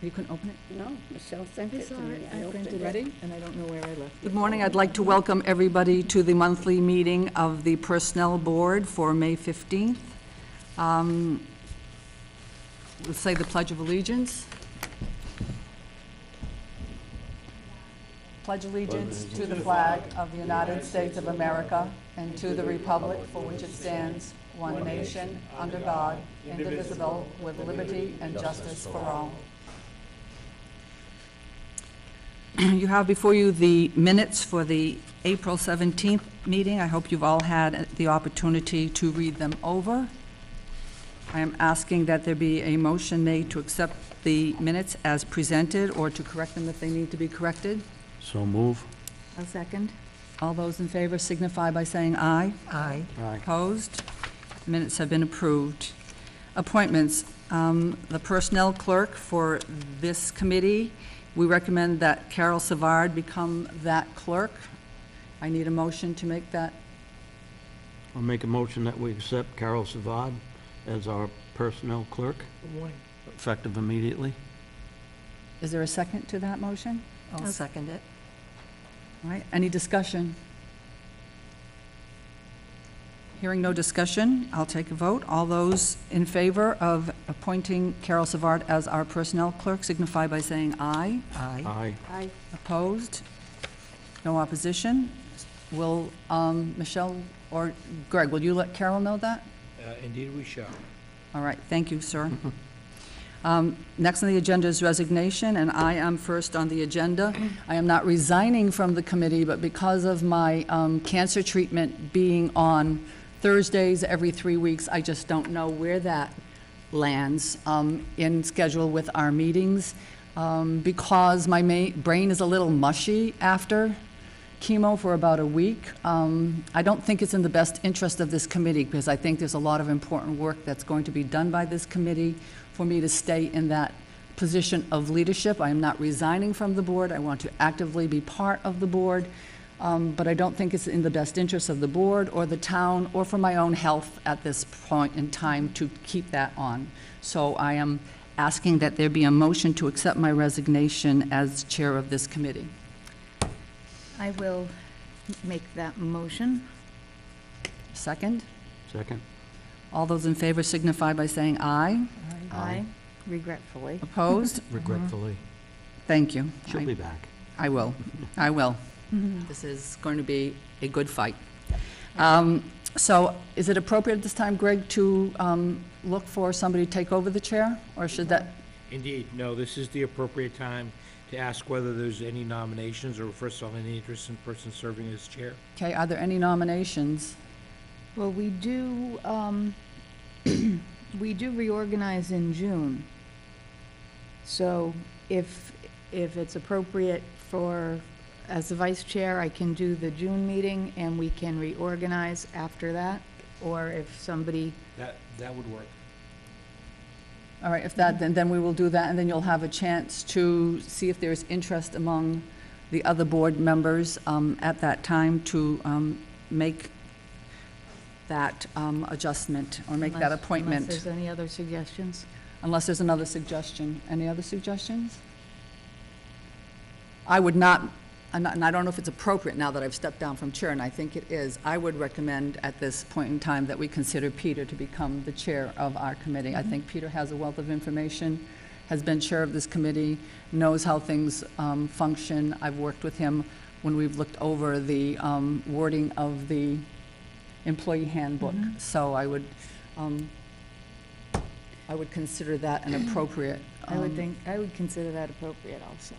You couldn't open it? No, Michelle sent it to me. I opened printed it. Ready? And I don't know where I left it. Good morning. I'd like to welcome everybody to the monthly meeting of the Personnel Board for May 15th. We'll say the Pledge of Allegiance. Pledge allegiance to the flag of the United States of America and to the republic for which it stands, one nation, under God, indivisible, with liberty and justice for all. You have before you the minutes for the April 17th meeting. I hope you've all had the opportunity to read them over. I am asking that there be a motion made to accept the minutes as presented or to correct them if they need to be corrected. So move. I'll second. All those in favor signify by saying aye. Aye. Aye. Opposed? Minutes have been approved. Appointments. The personnel clerk for this committee, we recommend that Carol Savard become that clerk. I need a motion to make that. I'll make a motion that we accept Carol Savard as our personnel clerk. Good morning. Effective immediately. Is there a second to that motion? I'll second it. All right, any discussion? Hearing no discussion, I'll take a vote. All those in favor of appointing Carol Savard as our personnel clerk signify by saying aye. Aye. Aye. Aye. Opposed? No opposition? Will Michelle or Greg, will you let Carol know that? Indeed we shall. All right, thank you, sir. Next on the agenda is resignation, and I am first on the agenda. I am not resigning from the committee, but because of my cancer treatment being on Thursdays every 3 weeks, I just don't know where that lands in schedule with our meetings. Because my brain is a little mushy after chemo for about a week. I don't think it's in the best interest of this committee, because I think there's a lot of important work that's going to be done by this committee for me to stay in that position of leadership. I am not resigning from the board. I want to actively be part of the board, but I don't think it's in the best interest of the board or the town or for my own health at this point in time to keep that on. So I am asking that there be a motion to accept my resignation as chair of this committee. I will make that motion. Second? Second. All those in favor signify by saying aye. Aye. Regretfully. Opposed? Regretfully. Thank you. She'll be back. I will. I will. This is going to be a good fight. So is it appropriate at this time, Greg, to look for somebody to take over the chair? Or should that? Indeed, no, this is the appropriate time to ask whether there's any nominations or first of all, any interest in person serving as chair. Okay, are there any nominations? Well, we do, we do reorganize in June. So if it's appropriate for, as the vice chair, I can do the June meeting and we can reorganize after that. Or if somebody, That would work. All right, if that, then we will do that, and then you'll have a chance to see if there's interest among the other board members at that time to make that adjustment or make that appointment. Unless there's any other suggestions? Unless there's another suggestion. Any other suggestions? I would not, and I don't know if it's appropriate now that I've stepped down from chair, and I think it is, I would recommend at this point in time that we consider Peter to become the chair of our committee. I think Peter has a wealth of information, has been chair of this committee, knows how things function. I've worked with him when we've looked over the wording of the employee handbook. So I would consider that an appropriate. I would consider that appropriate also.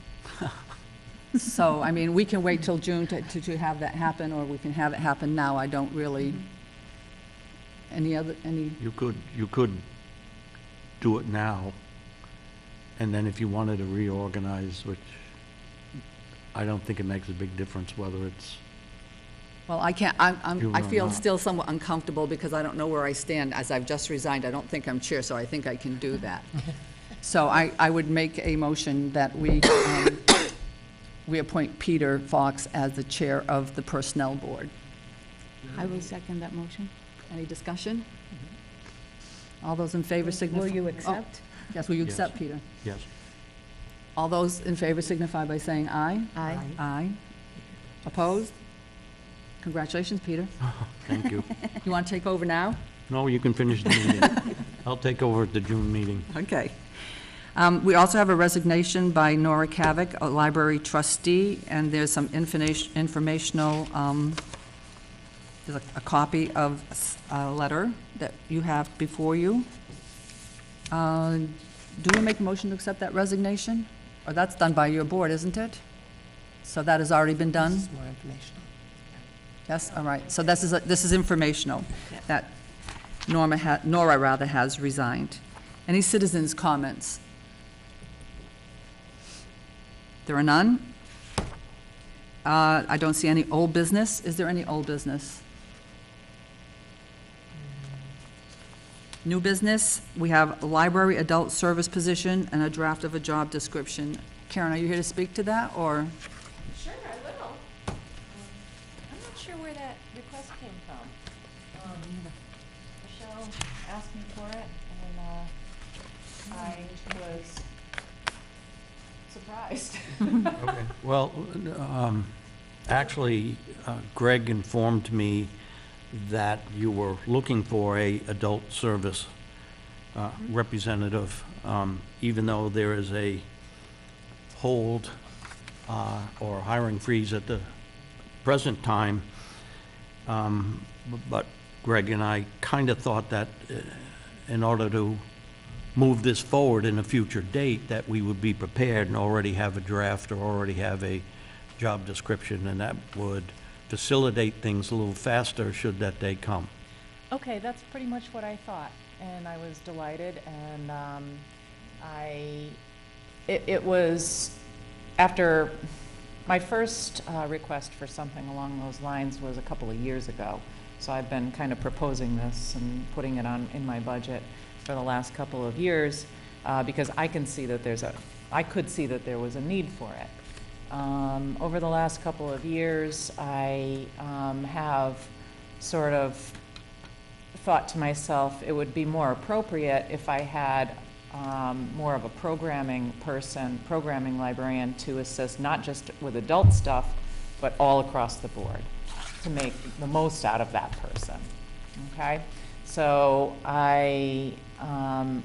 So, I mean, we can wait till June to have that happen, or we can have it happen now. I don't really, any? You could do it now, and then if you wanted to reorganize, which I don't think it makes a big difference whether it's. Well, I can't, I feel still somewhat uncomfortable because I don't know where I stand. As I've just resigned, I don't think I'm chair, so I think I can do that. So I would make a motion that we appoint Peter Fox as the chair of the Personnel Board. I will second that motion. Any discussion? All those in favor signify. Will you accept? Yes, will you Yes. accept, Peter? Yes. All those in favor signify by saying aye. Aye. Aye. Opposed? Congratulations, Peter. Thank you. You want to take over now? No, you can finish the meeting. I'll take over at the June meeting. Okay. We also have a resignation by Nora Kavik, a library trustee, and there's some informational, there's a copy of a letter that you have before you. Do we make a motion to accept that resignation? Or that's done by your board, isn't it? So that has already been done? This is more informational. Yes, all right. So this is informational, that Nora has resigned. Any citizens' comments? There are none. I don't see any old business. Is there any old business? New business, we have a library adult service position and a draft of a job description. Karen, are you here to speak to that, or? Sure, I will. I'm not sure where that request came from. Michelle asked me for it, and I was surprised. Okay. Well, actually, Greg informed me that you were looking for a adult service representative, even though there is a hold or hiring freeze at the present time. But Greg and I kind of thought that in order to move this forward in a future date, that we would be prepared and already have a draft or already have a job description, and that would facilitate things a little faster should that day come. Okay, that's pretty much what I thought, and I was delighted, and it was after my first request for something along those lines was a couple of years ago. So I've been kind of proposing this and putting it on in my budget for the last couple of years because I could see that there was a need for it. Over the last couple of years, I have sort of thought to myself it would be more appropriate if I had more of a programming librarian to assist not just with adult stuff, but all across the board to make the most out of that person, okay? So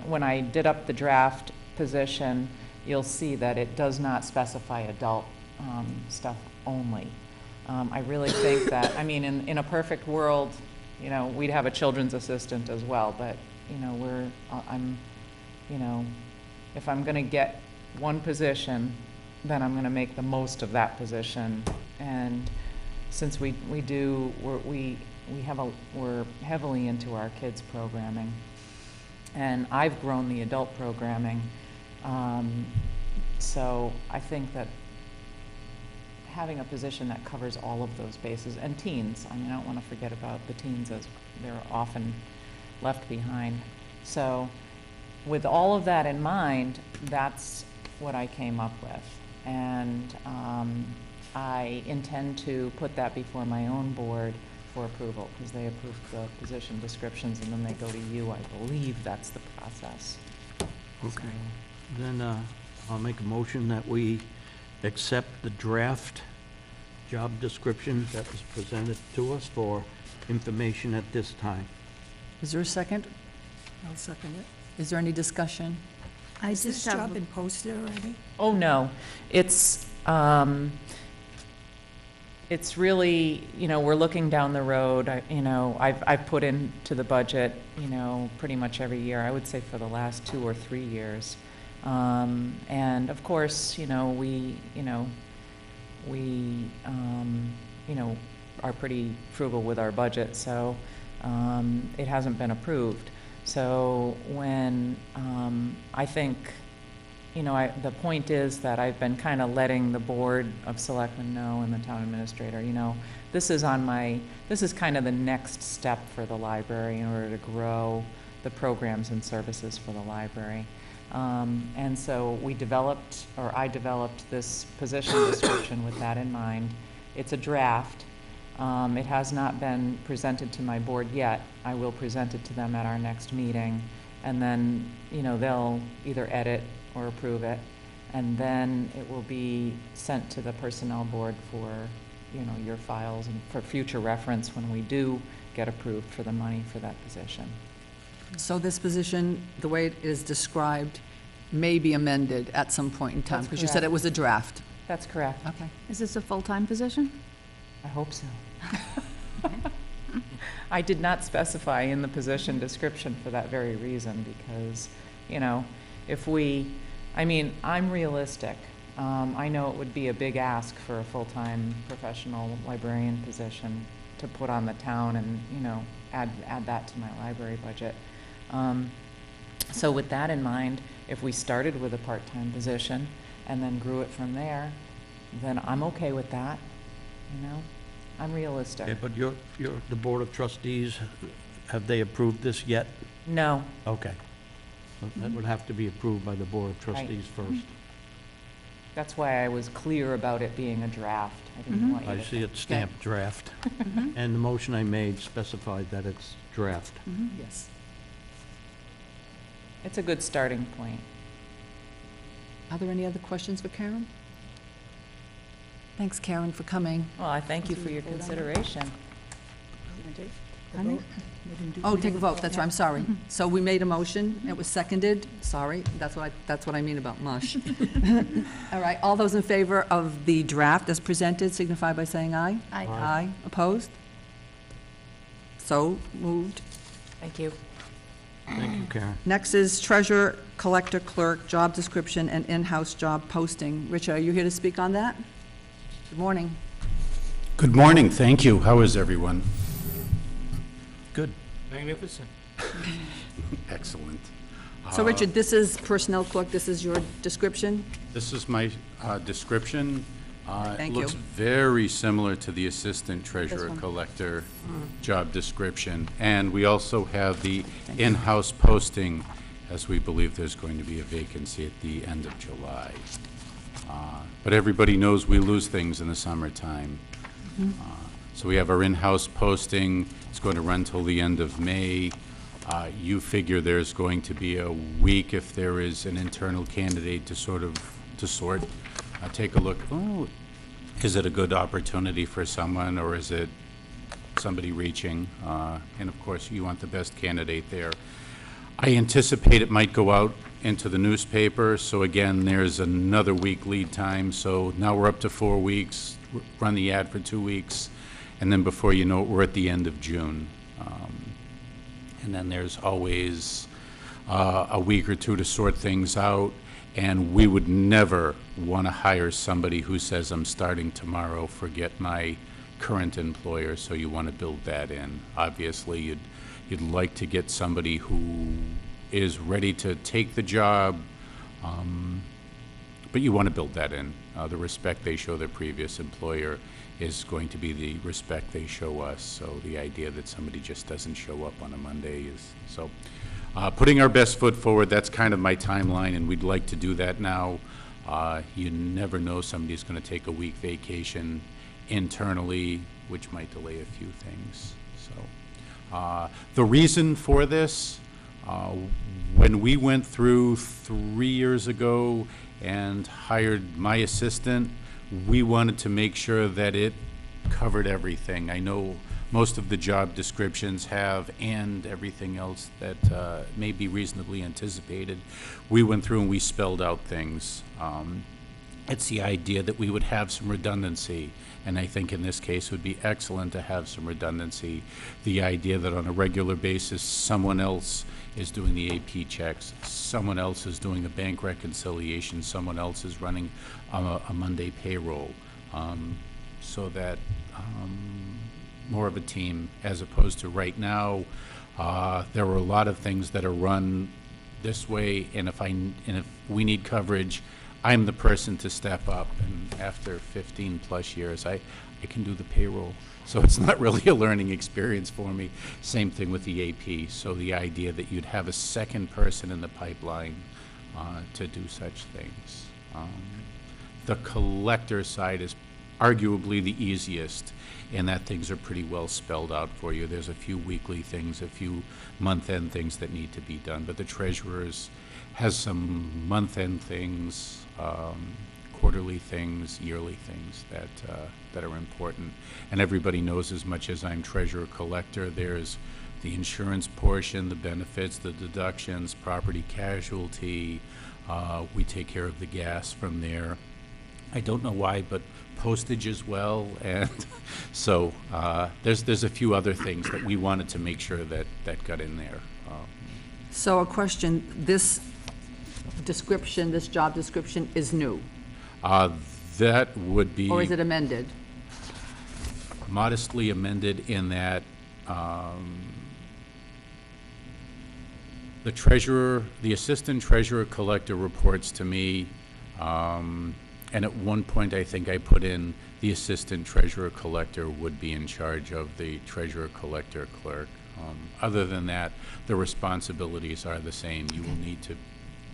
when I did up the draft position, you'll see that it does not specify adult stuff only. I really think that, I mean, in a perfect world, you know, we'd have a children's assistant as well, but, you know, if I'm gonna get one position, then I'm gonna make the most of that position. And since we're heavily into our kids programming, and I've grown the adult programming, so I think that having a position that covers all of those bases, and teens, I mean, I don't want to forget about the teens as they're often left behind. So with all of that in mind, that's what I came up with. And I intend to put that before my own board for approval, because they approve the position descriptions and then they go to you. I believe that's the process. Okay. Then I'll make a motion that we accept the draft job description that was presented to us for information at this time. Is there a second? I'll second it. Is there any discussion? I just this job been posted already? Oh, no. It's really, you know, we're looking down the road. I've put into the budget, you know, pretty much every year, I would say for the last 2 or 3 years. And of course, we are pretty frugal with our budget, so it hasn't been approved. So when I think, the point is that I've been kind of letting the Board of Selectmen know and the Town Administrator, this is kind of the next step for the library in order to grow the programs and services for the library. And so I developed this position description with that in mind. It's a draft. It has not been presented to my board yet. I will present it to them at our next meeting, and then, they'll either edit or approve it. And then it will be sent to the Personnel Board for, your files and for future reference when we do get approved for the money for that position. So this position, the way it is described, may be amended at some point in time, That's because you said it correct. was a draft. That's correct. Okay. Is this a full-time position? I hope so. I did not specify in the position description for that very reason, because, I'm realistic. I know it would be a big ask for a full-time professional librarian position to put on the town and, add that to my library budget. So with that in mind, if we started with a part-time position and then grew it from there, then I'm okay with that, I'm realistic. Okay, but the Board of Trustees, have they approved this yet? No, Okay. So that would have to be approved by the Board of Right. Trustees first. that's why I was clear about it being a draft. I didn't want you I to see it stamped draft, and the motion I made specified that it's draft. Yes. It's a good starting point. Are there any other questions for Karen? Thanks, Karen, for coming. Well, I thank you for your consideration. The Honey? vote? We didn't do- Oh, we take a didn't vote, that's right, I'm sorry. Mm-hmm. So we made a motion, it was seconded, sorry, that's what I mean about mush. All right, all those in favor of the draft as presented signify by saying aye. Aye. Aye, opposed? So moved. Thank you. Thank you, Karen. Next is treasurer, collector, clerk, job description, and in-house job posting. Richard, are you here to speak on that? Good morning. Good morning, thank you. How is everyone? Good. Magnificent. Excellent. So Richard, this is personnel clerk, this is your description? This is my description. Thank It looks you. very similar to the assistant This treasurer one. collector job description. And we also have the in-house posting, as we believe there's going to be a vacancy at the end of July. But everybody knows we lose things in the summertime. So we have our in-house posting. It's going to run till the end of May. You figure there's going to be a week if there is an internal candidate to sort. Take a look, oh, is it a good opportunity for someone, or is it somebody reaching? And of course, you want the best candidate there. I anticipate it might go out into the newspaper, so again, there's another week lead time, so now we're up to 4 weeks, run the ad for 2 weeks, and then before you know it, we're at the end of June. And then there's always a week or two to sort things out, and we would never want to hire somebody who says, I'm starting tomorrow, forget my current employer, so you want to build that in. Obviously, you'd like to get somebody who is ready to take the job, but you want to build that in. The respect they show their previous employer is going to be the respect they show us. So the idea that somebody just doesn't show up on a Monday is, so putting our best foot forward, that's kind of my timeline, and we'd like to do that now. You never know, somebody's going to take a week vacation internally, which might delay a few things. So the reason for this, when we went through 3 years ago and hired my assistant, we wanted to make sure that it covered everything. I know most of the job descriptions have and everything else that may be reasonably anticipated. We went through and we spelled out things. It's the idea that we would have some redundancy, and I think in this case it would be excellent to have some redundancy. The idea that on a regular basis someone else is doing the AP checks, someone else is doing a bank reconciliation, someone else is running a Monday payroll, so that more of a team, as opposed to right now, there are a lot of things that are run this way, and if we need coverage, I'm the person to step up, and after 15 plus years, I can do the payroll. So it's not really a learning experience for me. Same thing with the AP. So the idea that you'd have a second person in the pipeline to do such things. The collector side is arguably the easiest, in that things are pretty well spelled out for you. There's a few weekly things, a few month-end things that need to be done, but the treasurer's has some month-end things, quarterly things, yearly things that are important. And everybody knows, as much as I'm treasurer collector, there's the insurance portion, the benefits, the deductions, property casualty. We take care of the gas from there. I don't know why, but postage as well. And so there's a few other things that we wanted to make sure that got in there. So a question, this job description is new, That would be or is it amended? modestly amended in that the assistant treasurer collector reports to me, and at one point I think I put in the assistant treasurer collector would be in charge of the treasurer collector clerk. Other than that, the responsibilities are the same. You will need to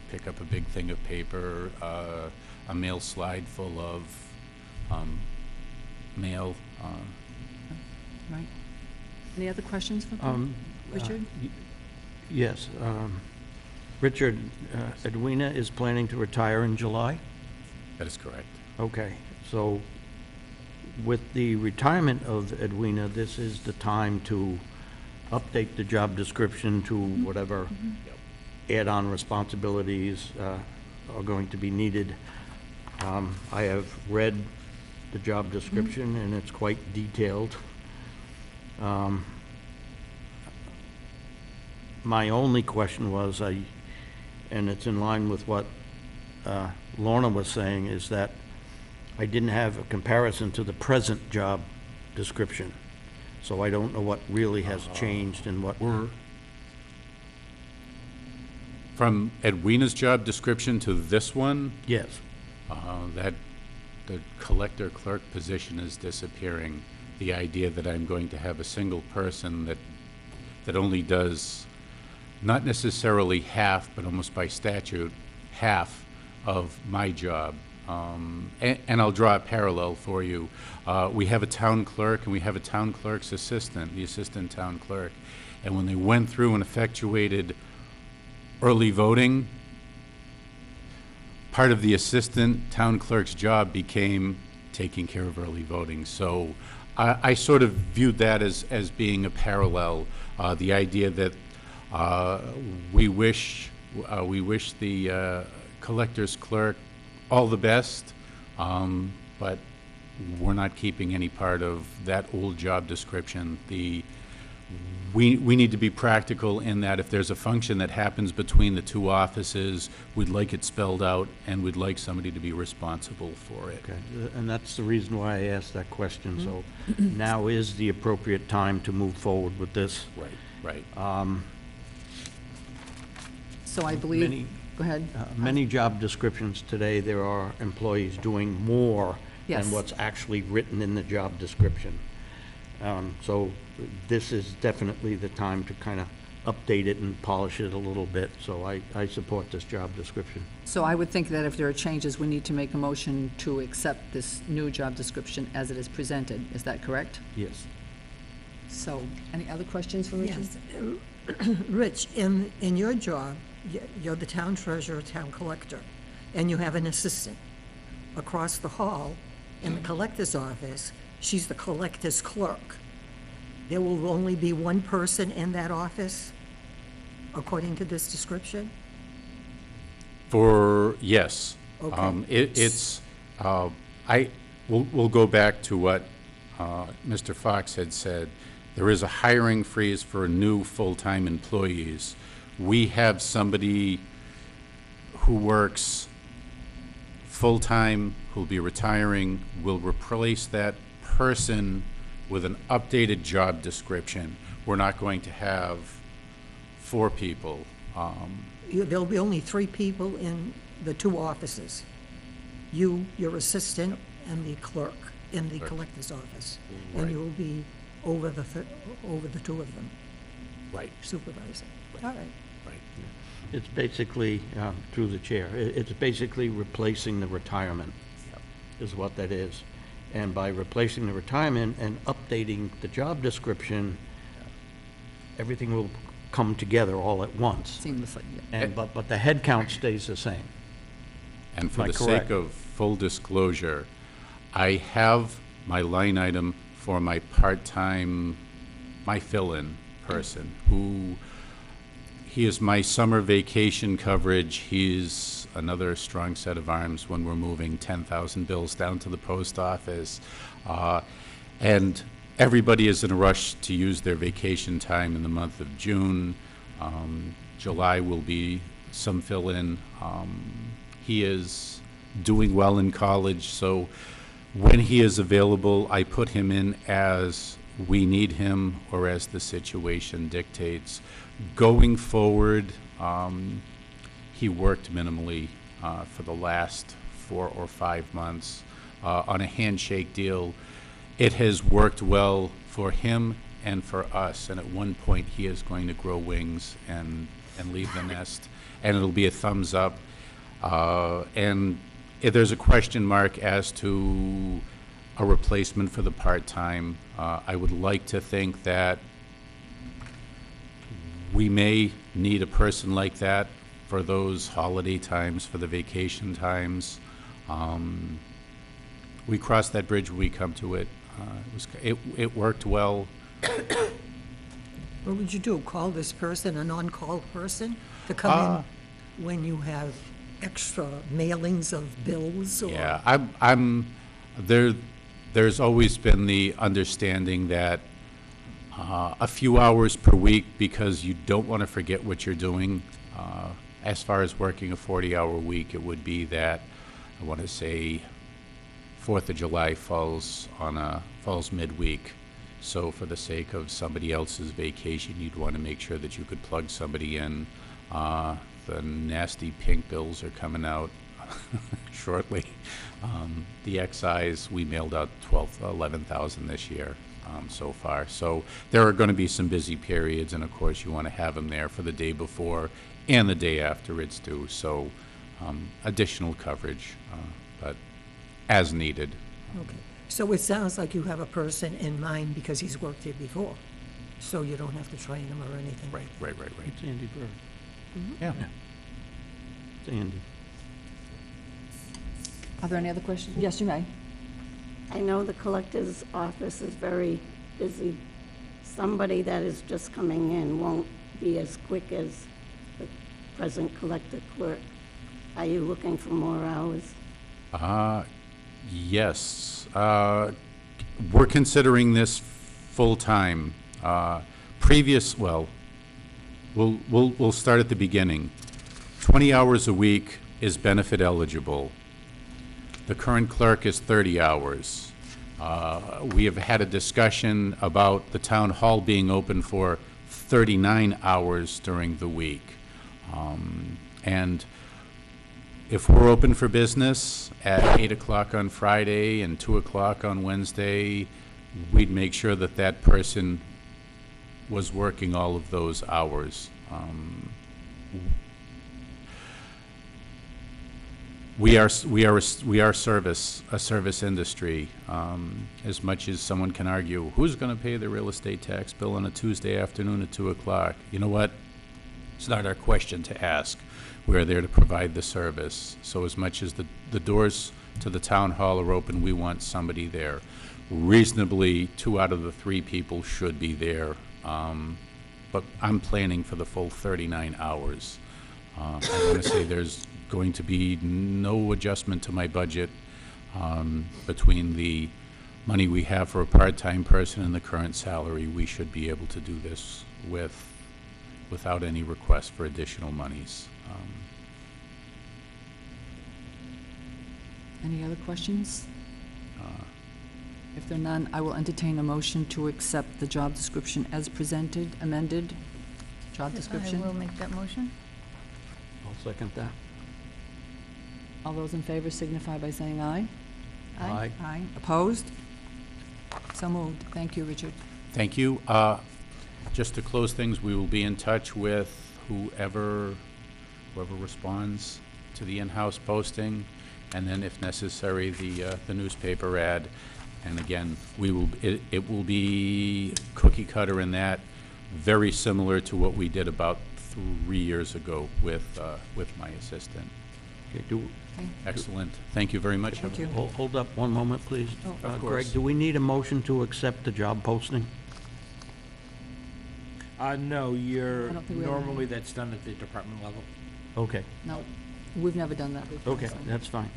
pick up a big thing of paper, a mail slide full of mail. Right. Any other questions for Richard? Yes. Richard, Edwina is planning to retire in July? That is correct. Okay, so with the retirement of Edwina, this is the time to update the job description to whatever add-on responsibilities are going to be needed. I have read the job description, and it's quite detailed. My only question was, and it's in line with what Lorna was saying, is that I didn't have a comparison to the present job description. So I don't know what really has changed and what... From Edwina's job description to this one, Yes. that the collector clerk position is disappearing. The idea that I'm going to have a single person that only does, not necessarily half, but almost by statute, half of my job. And I'll draw a parallel for you. We have a town clerk, and we have a town clerk's assistant, the assistant town clerk. And when they went through and effectuated early voting, part of the assistant town clerk's job became taking care of early voting. So I sort of viewed that as being a parallel. The idea that we wish the collector's clerk all the best, but we're not keeping any part of that old job description. We need to be practical in that if there's a function that happens between the two offices, we'd like it spelled out, and we'd like somebody to be responsible for it. Okay, and that's the reason why I asked that question. So now is the appropriate time to move forward with this. Right. So I believe, Many- go ahead. Many job descriptions today, there are employees doing more Yes. than what's actually written in the job description. So this is definitely the time to kind of update it and polish it a little bit. So I support this job description. So I would think that if there are changes, we need to make a motion to accept this new job description as it is presented. Is that correct? Yes. So, any other questions for Richard? Yes. Rich, in your job, you're the town treasurer, town collector, and you have an assistant. Across the hall, in the collector's office, she's the collector's clerk. There will only be one person in that office, according to this description? Yes. Okay. We'll go back to what Mr. Fox had said. There is a hiring freeze for new full-time employees. We have somebody who works full-time, who'll be retiring. We'll replace that person with an updated job description. We're not going to have 4 people. There'll be only 3 people in the 2 offices. You, your assistant, and the clerk in the collector's office. Right. And you'll be over the 2 of them, Right. supervising. All right. Right. It's basically, through the chair, it's basically replacing the retirement, is what that is. And by replacing the retirement and updating the job description, everything will come together all at once. Seamlessly, yeah. And, but the head count stays the same. And for Am I the sake correct? of full disclosure, I have my line item for my part-time, my fill-in person, who, he is my summer vacation coverage. He's another strong set of arms when we're moving 10,000 bills down to the post office. And everybody is in a rush to use their vacation time in the month of June. July will be some fill-in. He is doing well in college, so when he is available, I put him in as we need him or as the situation dictates. Going forward, he worked minimally for the last 4 or 5 months on a handshake deal. It has worked well for him and for us, and at one point he is going to grow wings and leave the nest, and it'll be a thumbs up. And if there's a question mark as to a replacement for the part-time, I would like to think that we may need a person like that for those holiday times, for the vacation times. We cross that bridge when we come to it. It worked well. What would you do? Call this person an on-call person to come in when you have extra mailings of bills? Or Yeah, there's always been the understanding that a few hours per week, because you don't want to forget what you're doing. As far as working a 40-hour week, it would be that, I want to say, 4th of July falls midweek. So for the sake of somebody else's vacation, you'd want to make sure that you could plug somebody in. The nasty pink bills are coming out shortly. The excise, we mailed out 11,000 this year so far. So there are going to be some busy periods, and of course you want to have them there for the day before and the day after it's due. So additional coverage, but as needed. Okay. So it sounds like you have a person in mind because he's worked here before, so you don't have to train him or anything like that. Right. It's Andy Bird. Yeah. It's Andy. Are there any other questions? Yes, you may. I know the collector's office is very busy. Somebody that is just coming in won't be as quick as the present collector clerk. Are you looking for more hours? Yes. We're considering this full-time. We'll start at the beginning. 20 hours a week is benefit eligible. The current clerk is 30 hours. We have had a discussion about the town hall being open for 39 hours during the week. And if we're open for business at 8 o'clock on Friday and 2 o'clock on Wednesday, we'd make sure that that person was working all of those hours. We are a service industry. As much as someone can argue, who's going to pay the real estate tax bill on a Tuesday afternoon at 2 o'clock? You know what? It's not our question to ask. We're there to provide the service. So as much as the doors to the town hall are open, we want somebody there. Reasonably, 2 out of the 3 people should be there. But I'm planning for the full 39 hours. I want to say there's going to be no adjustment to my budget between the money we have for a part-time person and the current salary. We should be able to do this without any request for additional monies. Any other questions? If there are none, I will entertain a motion to accept the job description as presented, amended job description. I will make that motion. I'll second that. All those in favor signify by saying aye. Aye. Aye. Opposed? So moved. Thank you, Richard. Thank you. Just to close things, we will be in touch with whoever responds to the in-house posting, and then if necessary, the newspaper ad. And again, it will be cookie cutter in that, very similar to what we did about 3 years ago with my assistant. Okay, Excellent. Thank you very much. Thank you. hold up one moment, please. Of Greg, course. do we need a motion to accept the job posting? No, I don't think we have normally that's done at the department level. Okay, No, we've never done that before. okay, so. that's fine.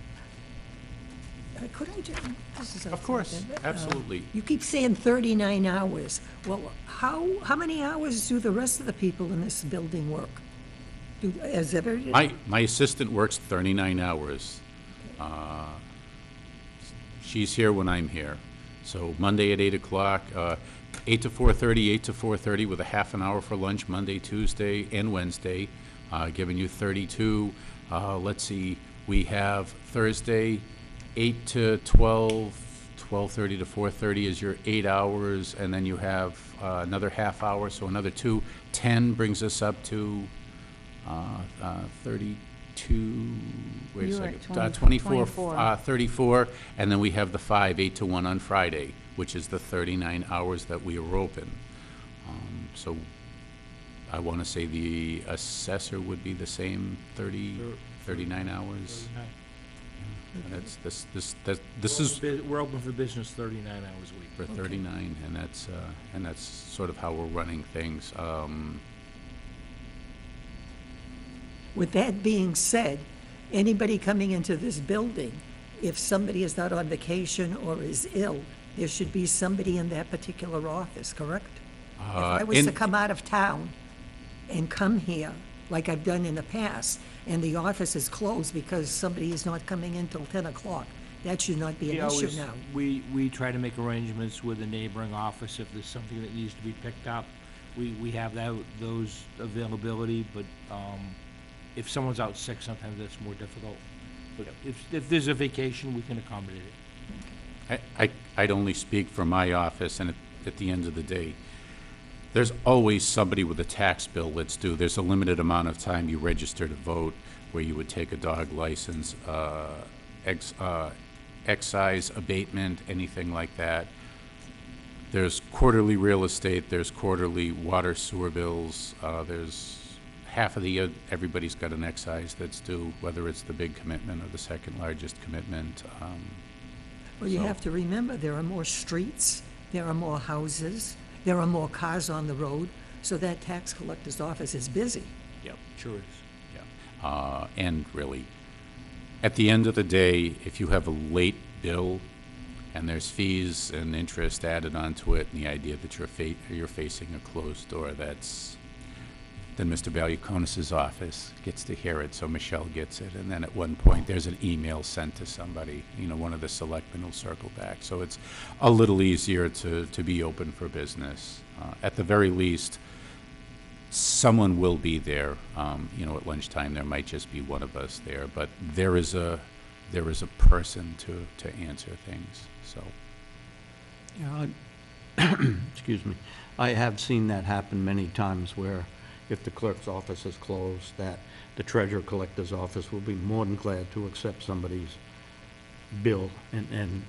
Could I just, this is Of course, outside, absolutely. you keep saying 39 hours. Well, how many hours do the rest of the people in this building work? Is ever? My assistant works 39 hours. She's here when I'm here. So Monday at 8 o'clock, 8 to 4:30, 8 to 4:30 with a half an hour for lunch, Monday, Tuesday, and Wednesday, giving you 32. Let's see, we have Thursday, 8 to 12, 12:30 to 4:30 is your 8 hours, and then you have another half hour, so another 2. 10 brings us up to 32, wait a You were at second, 24. 34, and then we have the 5, 8 to 1 on Friday, which is the 39 hours that we are open. So I want to say the assessor would be the same, 39 hours. And this is We're open for business 39 hours a week. for 39, and that's sort of how we're running things. With that being said, anybody coming into this building, if somebody is not on vacation or is ill, there should be somebody in that particular office, correct? If I was to come out of town and come here, like I've done in the past, and the office is closed because somebody is not coming in till 10 o'clock, that should not be an issue now. We try to make arrangements with a neighboring office if there's something that needs to be picked up. We have those availability, but if someone's out sick, sometimes that's more difficult. But if there's a vacation, we can accommodate it. I'd only speak for my office, and at the end of the day, there's always somebody with a tax bill that's due. There's a limited amount of time you register to vote, where you would take a dog license, excise abatement, anything like that. There's quarterly real estate, there's quarterly water sewer bills, there's half of the year, everybody's got an excise that's due, whether it's the big commitment or the second largest commitment. Well, you So- have to remember, there are more streets, there are more houses, there are more cars on the road, so that tax collector's office is busy. Yep. Sure is. Yeah. And really, at the end of the day, if you have a late bill and there's fees and interest added onto it, and the idea that you're facing a closed door, then Mr. Valiakonis's office gets to hear it, so Michelle gets it, and then at one point, there's an email sent to somebody, one of the selectmen will circle back. So it's a little easier to be open for business. At the very least, someone will be there, at lunchtime, there might just be one of us there, but there is a person to answer things, so. Yeah, excuse me. I have seen that happen many times where if the clerk's office is closed, that the treasurer collector's office will be more than glad to accept somebody's bill, and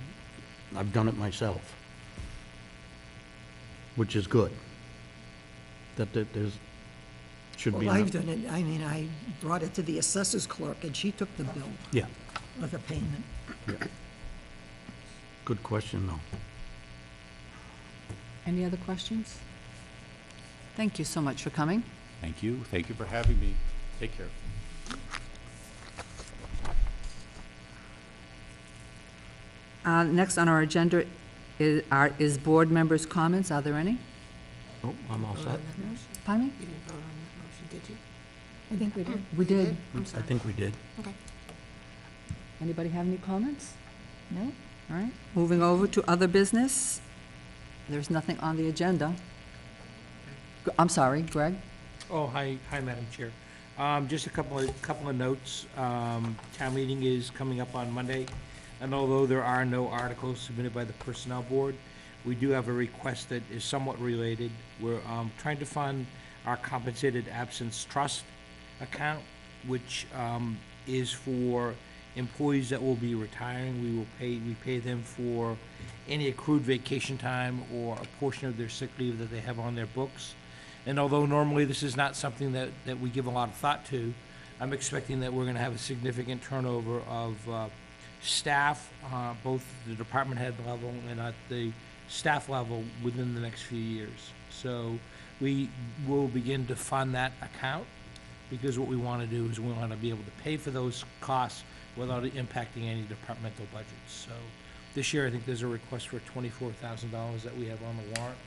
I've done it myself, which is good. That there's, should be. Well, I've done it, I brought it to the assessor's clerk, and she took the bill Yeah, of the payment. good question, though. Any other questions? Thank you so much for coming. Thank you. Thank you for having me. Take care. Next on our agenda is board members' comments. Are there any? Oh, I'm all set. Pardon me? I think we did. We did. I think we did. Anybody have any comments? No? All right. Moving over to other business. There's nothing on the agenda. I'm sorry, Greg? Oh, hi, Madam Chair. Just a couple of notes. Town meeting is coming up on Monday, and although there are no articles submitted by the Personnel Board, we do have a request that is somewhat related. We're trying to fund our compensated absence trust account, which is for employees that will be retiring, we pay them for any accrued vacation time or a portion of their sick leave that they have on their books. And although normally this is not something that we give a lot of thought to, I'm expecting that we're gonna have a significant turnover of staff, both the department head level and at the staff level within the next few years. So we will begin to fund that account, because what we want to do is we want to be able to pay for those costs without impacting any departmental budgets. So this year, I think there's a request for $24,000 that we have on the warrant,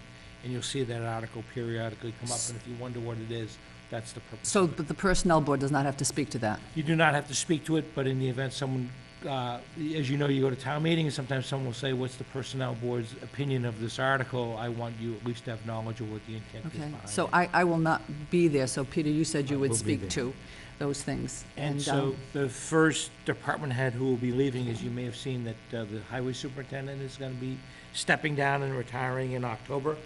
and you'll see that article periodically come up, and if you wonder what it is, that's the purpose. So, of it. but the Personnel Board does not have to speak to that? You do not have to speak to it, but in the event someone, as you know, you go to town meeting, and sometimes someone will say, what's the Personnel Board's opinion of this article? I want you at least to have knowledge of what the intent is Okay, behind it. so I will not be there, so Peter, you said you I would will be speak there. to those things. And so the first department head who will be leaving, as you may have seen, that the highway superintendent is going to be stepping down and retiring in October.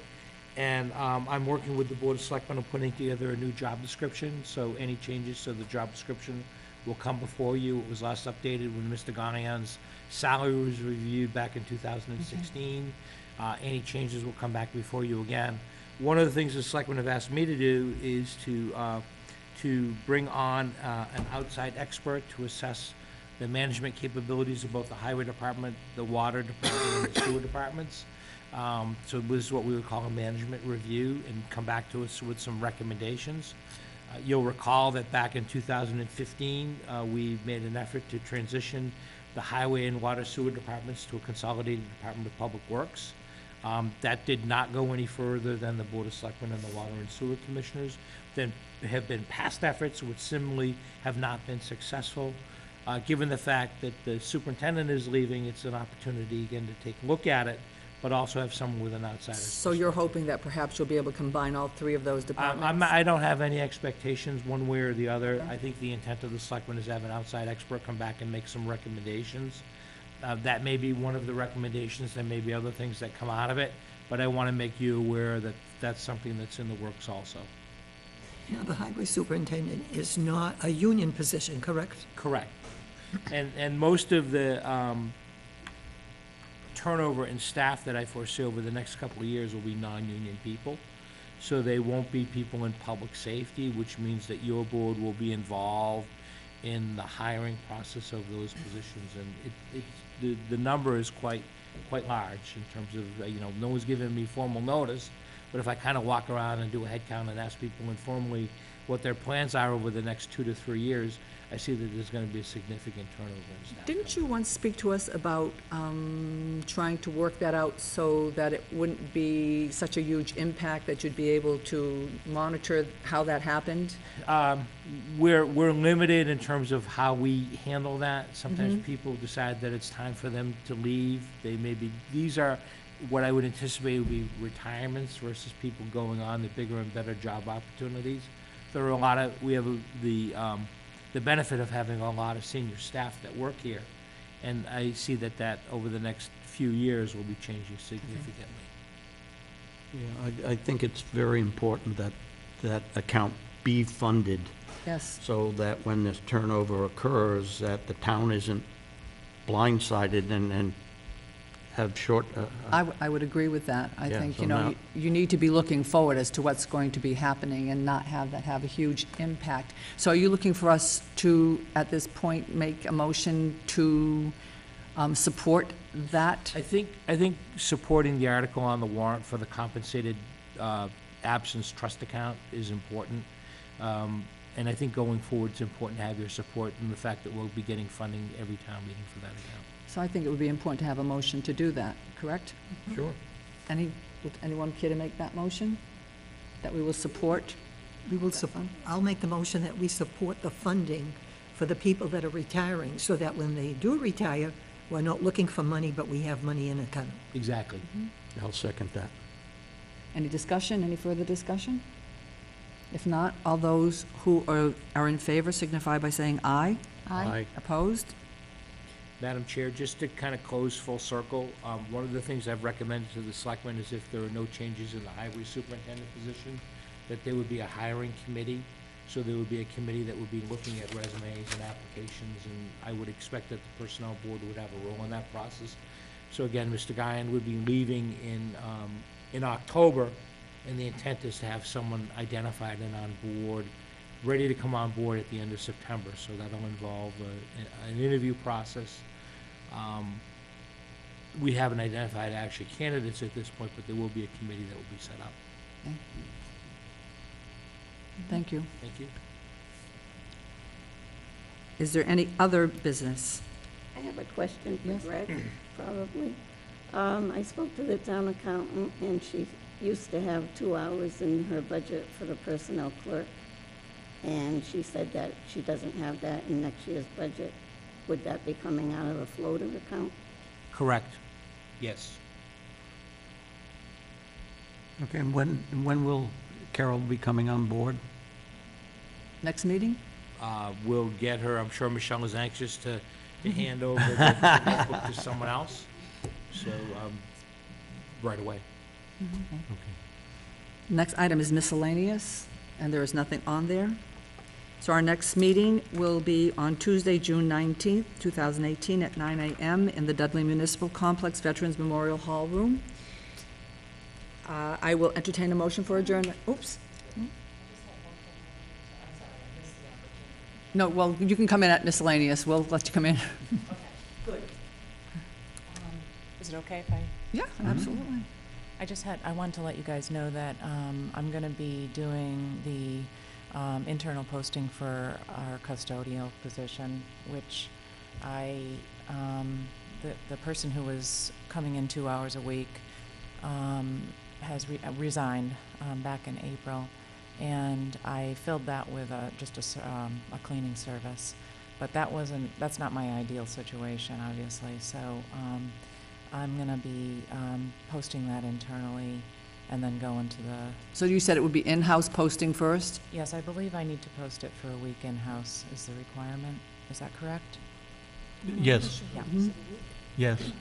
And I'm working with the Board of Selectmen on putting together a new job description, so any changes to the job description will come before you. It was last updated when Mr. Ghanaian's salary was reviewed back in 2016. Any changes will come back before you again. One of the things the selectmen have asked me to do is to bring on an outside expert to assess the management capabilities of both the highway department, the water department, and the sewer departments. So this is what we would call a management review, and come back to us with some recommendations. You'll recall that back in 2015, we made an effort to transition the highway and water sewer departments to a consolidated Department of Public Works. That did not go any further than the Board of Selectmen and the Water and Sewer Commissioners. Then have been past efforts which similarly have not been successful. Given the fact that the superintendent is leaving, it's an opportunity again to take a look at it, but also have someone with an outsider's So you're hoping that perhaps you'll be able to combine all three of those departments? I don't have any expectations one way or the other. I think the intent of the selectmen is to have an outside expert come back and make some recommendations. That may be one of the recommendations, there may be other things that come out of it, but I want to make you aware that that's something that's in the works also. Now, the highway superintendent is not a union position, correct? Correct. And most of the turnover in staff that I foresee over the next couple of years will be non-union people. So they won't be people in public safety, which means that your board will be involved in the hiring process of those positions. And the number is quite large in terms of, no one's given me formal notice, but if I kind of walk around and do a head count and ask people informally what their plans are over the next 2 to 3 years, I see that there's going to be a significant turnover in staff. Didn't you once speak to us about trying to work that out so that it wouldn't be such a huge impact, that you'd be able to monitor how that happened? We're limited in terms of how we handle that. Sometimes people decide that it's time for them to leave. These are what I would anticipate would be retirements versus people going on to bigger and better job opportunities. There are we have the benefit of having a lot of senior staff that work here, and I see that over the next few years will be changing significantly. Yeah, I think it's very important that that account be funded, Yes. so that when this turnover occurs, that the town isn't blindsided and have short, I would agree with that. I Yeah, think, so now- you need to be looking forward as to what's going to be happening and not have that have a huge impact. So are you looking for us to, at this point, make a motion to support that? I think supporting the article on the warrant for the compensated absence trust account is important. And I think going forward, it's important to have your support in the fact that we'll be getting funding every town meeting for that account. So I think it would be important to have a motion to do that, correct? sure. Would anyone care to make that motion? That we will support? We will support, I'll make the motion that we support the funding for the people that are retiring, so that when they do retire, we're not looking for money, but we have money in account. Exactly. I'll second that. Any discussion, any further discussion? If not, all those who are in favor signify by saying aye. Aye. Opposed? Madam Chair, just to kind of close full circle, one of the things I've recommended to the selectmen is if there are no changes in the highway superintendent position, that there would be a hiring committee So there would be a committee that would be looking at resumes and applications, and I would expect that the Personnel Board would have a role in that process. So again, Mr. Guyan would be leaving in October, and the intent is to have someone identified and on board, ready to come on board at the end of September. So that'll involve an interview process. We haven't identified actually candidates at this point, but there will be a committee that will be set up. Okay. Thank you. Thank you. Is there any other business? I have a question for Yes. Greg, probably. I spoke to the town accountant, and she used to have 2 hours in her budget for the personnel clerk, and she said that she doesn't have that in next year's budget. Would that be coming out of the floater account? Correct. Yes. Okay, and when will Carol be coming on board? Next meeting? We'll get her, I'm sure Michelle is anxious to hand over the notebook to someone else, so, right away. Next item is miscellaneous, and there is nothing on there. So our next meeting will be on Tuesday, June 19th, 2018, at 9 a.m. in the Dudley Municipal Complex Veterans Memorial Hall Room. I will entertain a motion for adjournment. Oops. No, well, you can come in at miscellaneous. We'll let you come in. Is it okay if I? Yeah, absolutely. I wanted to let you guys know that I'm going to be doing the internal posting for our custodial position, which the person who was coming in 2 hours a week has resigned back in April, and I filled that with just a cleaning service. But that's not my ideal situation, obviously, so I'm going to be posting that internally and then go into the, So you said it would be in-house posting first? yes, I believe I need to post it for a week in-house is the requirement. Is that correct? Yes, Yeah. yes.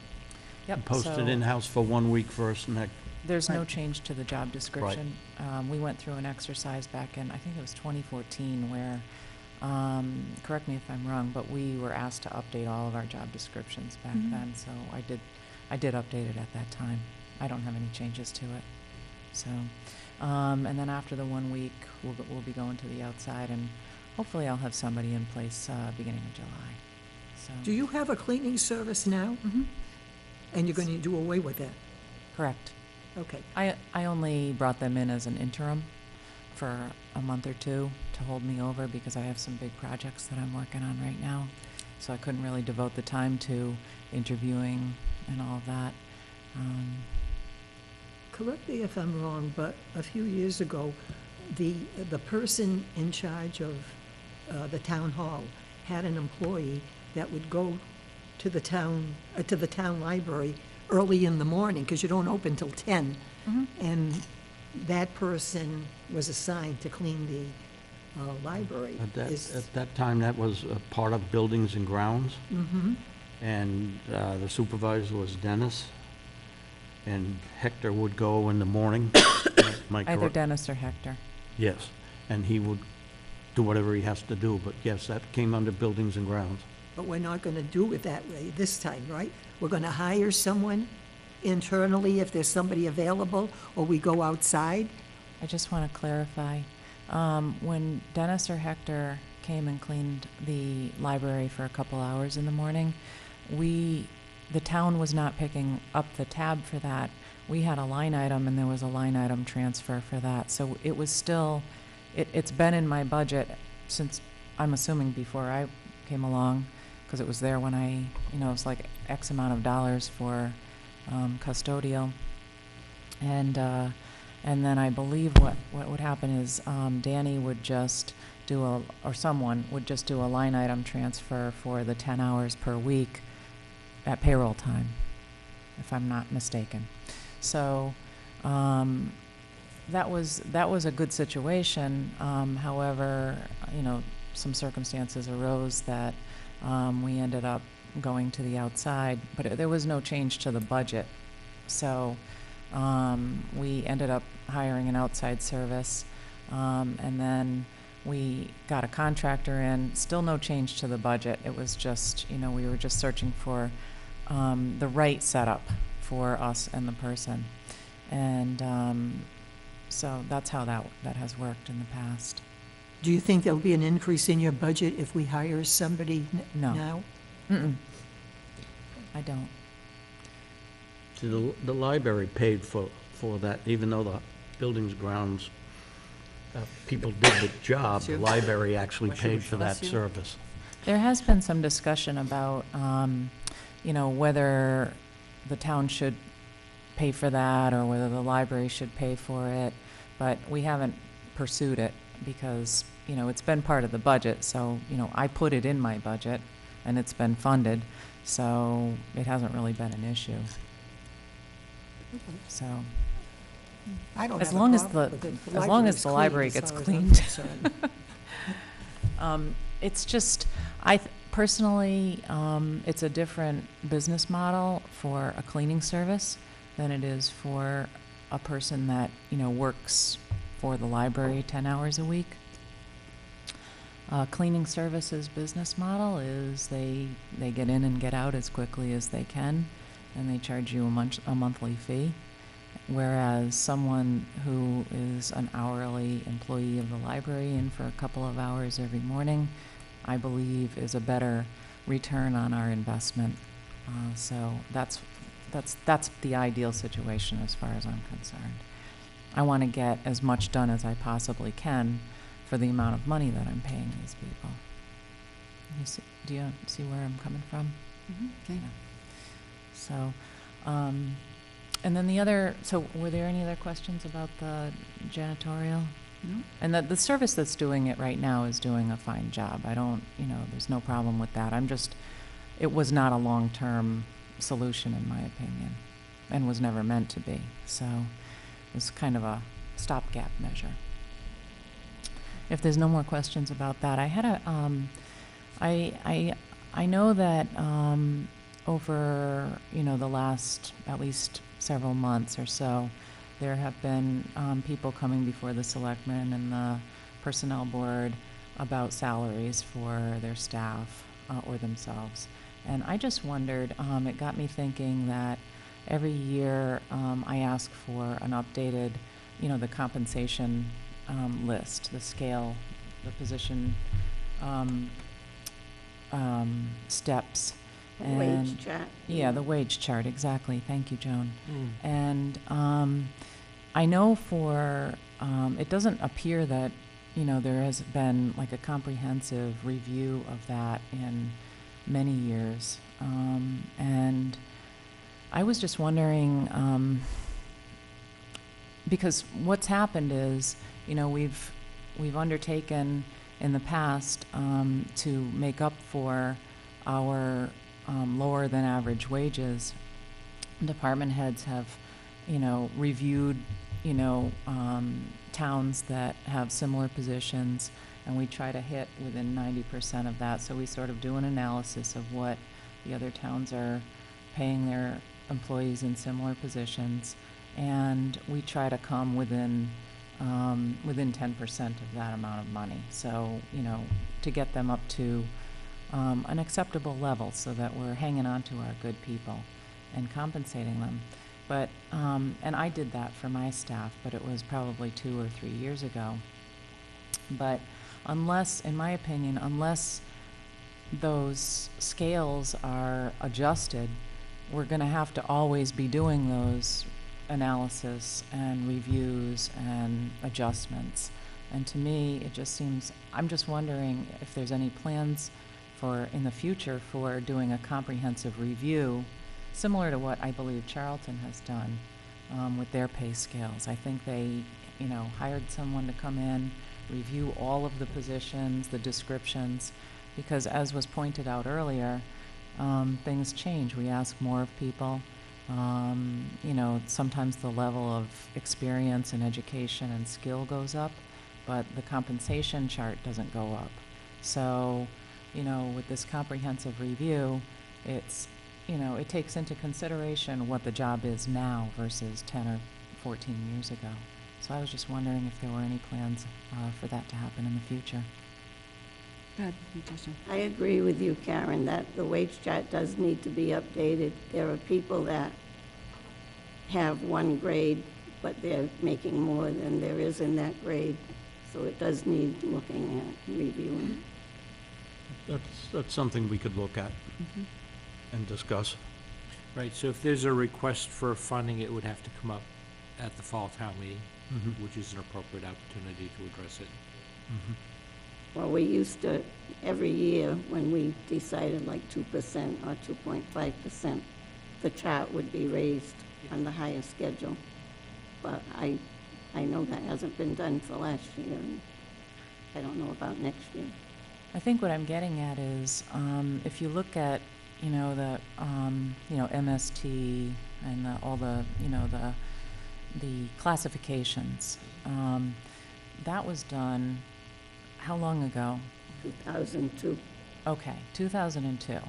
Yep. Post it so in-house for 1 week first, and that, There's no Right. change to the job description. We went through an exercise back in, I think it was 2014, where, correct me if I'm wrong, but we were asked to update all of our job descriptions back then, so I did update it at that time. I don't have any changes to it. So, and then after the 1 week, we'll be going to the outside, and hopefully I'll have somebody in place beginning of July. So, Do you have a cleaning service now? And you're going to do away with that? correct. Okay. I only brought them in as an interim for a month or two to hold me over because I have some big projects that I'm working on right now. So I couldn't really devote the time to interviewing and all of that. Correct me if I'm wrong, but a few years ago, the person in charge of the town hall had an employee that would go to the town library early in the morning, because you don't open till 10. And that person was assigned to clean the library. at that time, that was a part of Buildings and Grounds. And the supervisor was Dennis, and Hector would go in the morning. Am I Either correct? Dennis or Hector. Yes, and he would do whatever he has to do, but yes, that came under Buildings and Grounds. But we're not going to do it that way this time, right? We're going to hire someone internally if there's somebody available, or we go outside? I just want to clarify. When Dennis or Hector came and cleaned the library for a couple hours in the morning, the town was not picking up the tab for that. We had a line item, and there was a line item transfer for that. So it was still, it's been in my budget since, I'm assuming before I came along, because it was there when it was like X amount of dollars for custodial. And then I believe what would happen is Danny would just or someone would just do a line item transfer for the 10 hours per week at payroll time, if I'm not mistaken. So that was a good situation. However, some circumstances arose that we ended up going to the outside, but there was no change to the budget. So we ended up hiring an outside service, and then We got a contractor in, still no change to the budget. It was just, we were just searching for the right setup for us and the person. And so that's how that has worked in the past. Do you think there'll be an increase in your budget if we hire somebody No. now? Mm-mm. I don't. See, the library paid for that, even though the buildings, grounds, people did the job, the library actually paid for that service. There has been some discussion about, whether the town should pay for that or whether the library should pay for it, but we haven't pursued it because, it's been part of the budget, so, I put it in my budget and it's been funded, so it hasn't really been an issue. So, I don't As have a long as problem the- with it. as long as library's the clean library as gets far as I'm cleaned. concerned. it's just, personally, it's a different business model for a cleaning service than it is for a person that, works for the library 10 hours a week. Cleaning services business model is they get in and get out as quickly as they can, and they charge you a monthly fee. Whereas someone who is an hourly employee of the library in for a couple of hours every morning, I believe is a better return on our investment. So that's the ideal situation as far as I'm concerned. I want to get as much done as I possibly can for the amount of money that I'm paying these people. Do you see where I'm coming from? Okay. So, and then so were there any other questions about the janitorial? No? And the service that's doing it right now is doing a fine job. I don't, there's no problem with that. It was not a long-term solution in my opinion, and was never meant to be. So it was kind of a stopgap measure. If there's no more questions about that, I had I know that over, the last at least several months or so, there have been people coming before the selectmen and the personnel board about salaries for their staff or themselves. And I just wondered, it got me thinking that every year I ask for an updated, the compensation list, the scale, the position steps. Wage chart. Yeah, the wage chart, exactly. Thank you, Joan. And I know it doesn't appear that, there has been like a comprehensive review of that in many years. And I was just wondering, because what's happened is, we've undertaken in the past to make up for our lower than average wages. Department heads have, reviewed, towns that have similar positions, and we try to hit within 90% of that. So we sort of do an analysis of what the other towns are paying their employees in similar positions, and we try to come within 10% of that amount of money. So, to get them up to an acceptable level so that we're hanging on to our good people and compensating them. But, and I did that for my staff, but it was probably 2 or 3 years ago. But in my opinion, unless those scales are adjusted, we're going to have to always be doing those analysis and reviews and adjustments. And to me, it just seems, I'm just wondering if there's any plans in the future for doing a comprehensive review, similar to what I believe Charlton has done with their pay scales. I think they, hired someone to come in, review all of the positions, the descriptions, because as was pointed out earlier, things change. We ask more of people. Sometimes the level of experience and education and skill goes up, but the compensation chart doesn't go up. So, with this comprehensive review, it's, it takes into consideration what the job is now versus 10 or 14 years ago. So I was just wondering if there were any plans for that to happen in the future. Go ahead, Natasha. I agree with you, Karen, that the wage chart does need to be updated. There are people that have one grade, but they're making more than there is in that grade. So it does need looking at, reviewing. That's something we could look at and discuss. Right, so if there's a request for funding, it would have to come up at the fall town meeting, which is an appropriate opportunity to address it. Well, we used to, every year, when we decided like 2% or 2.5%, the chart would be raised on the higher schedule. But I know that hasn't been done for last year, and I don't know about next year. I think what I'm getting at is, if you look at, the, MST and all the, the classifications, that was done, how long ago? 2002. Okay, 2002.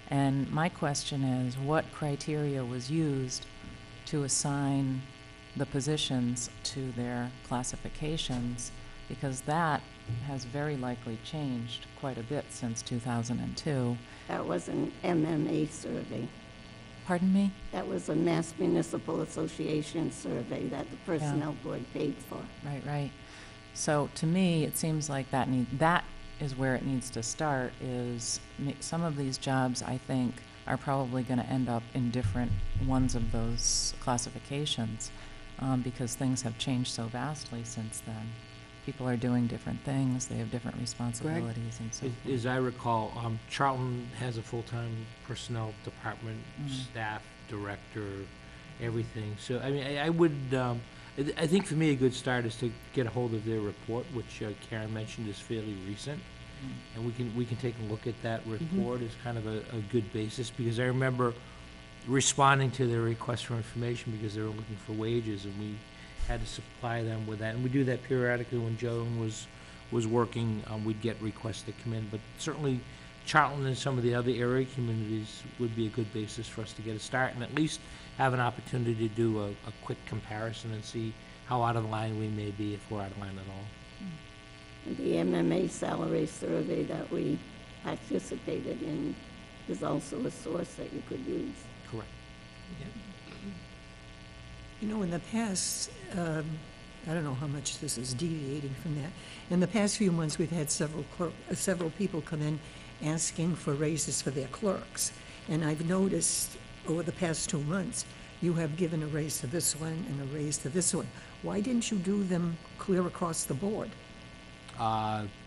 And my question is, what criteria was used to assign the positions to their classifications? Because that has very likely changed quite a bit since 2002. That was an MMA survey. Pardon me? That was a Mass Municipal Association survey that the Personnel Board paid for. Right. So to me, it seems like that is where it needs to start, is some of these jobs, I think, are probably going to end up in different ones of those classifications, because things have changed so vastly since then. People are doing different things, they have different responsibilities and so forth. As I recall, Charlton has a full-time personnel department, staff, director, everything. So, I mean, I would, I think for me, a good start is to get a hold of their report, which Karen mentioned is fairly recent. And we can take a look at that report as kind of a good basis, because I remember responding to their request for information because they were looking for wages, and we had to supply them with that. And we do that periodically when Joan was working. We'd get requests that come in, but certainly Charlton and some of the other area communities would be a good basis for us to get a start and at least have an opportunity to do a quick comparison and see how out of line we may be, if we're out of line at all. And the MMA salary survey that we participated in is also a source that you could use. Correct. In the past, I don't know how much this is deviating from that. In the past few months, we've had several people come in asking for raises for their clerks. And I've noticed over the past 2 months, you have given a raise to this one and a raise to this one. Why didn't you do them clear across the board?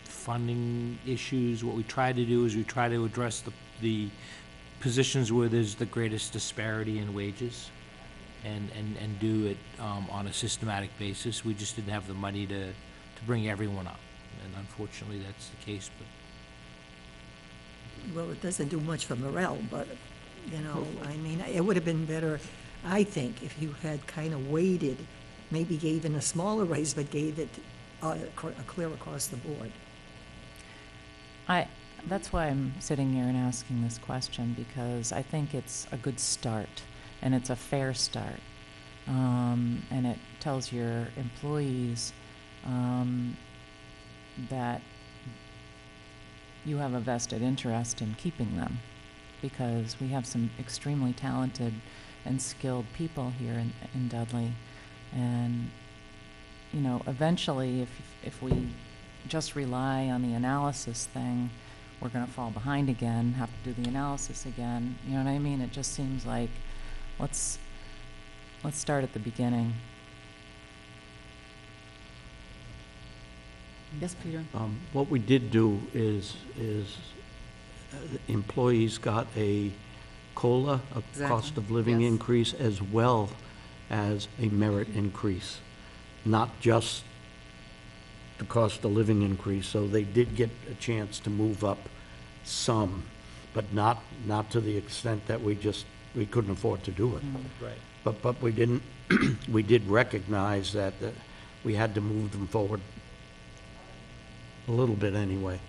Funding issues. What we try to do is we try to address the positions where there's the greatest disparity in wages, and do it on a systematic basis. We just didn't have the money to bring everyone up, and unfortunately that's the case. But Well, it doesn't do much for morale, but, I mean, it would have been better, I think, if you had kind of waited, maybe gave in a smaller raise, but gave it a clear across the board. That's why I'm sitting here and asking this question, because I think it's a good start, and it's a fair start. And it tells your employees that you have a vested interest in keeping them, because we have some extremely talented and skilled people here in Dudley. And, eventually, if we just rely on the analysis thing, we're going to fall behind again, have to do the analysis again. You know what I mean? It just seems like, let's start at the beginning. Yes, Peter? What we did do is employees got a COLA, a cost of living Yes. increase, as well as a merit increase, not just the cost of living increase. So they did get a chance to move up some, but not to the extent that we couldn't afford to do it. right. But we didn't, we did recognize that we had to move them forward a little bit anyway.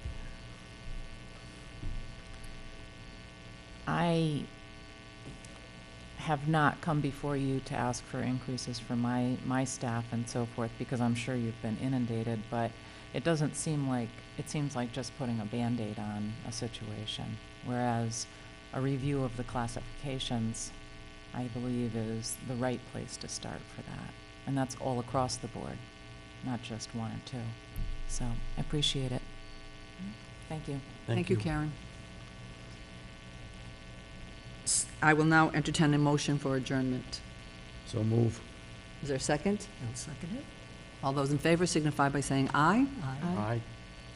I have not come before you to ask for increases for my staff and so forth, because I'm sure you've been inundated, but it doesn't seem like, it seems like just putting a Band-Aid on a situation, whereas a review of the classifications, I believe, is the right place to start for that. And that's all across the board, not just one or two. So I appreciate it. Thank you. Thank you, Karen. I will now entertain a motion for adjournment. So move. Is there a second? I'll second it. All those in favor signify by saying aye. Aye. Aye.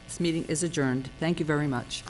This meeting is adjourned. Thank you very much.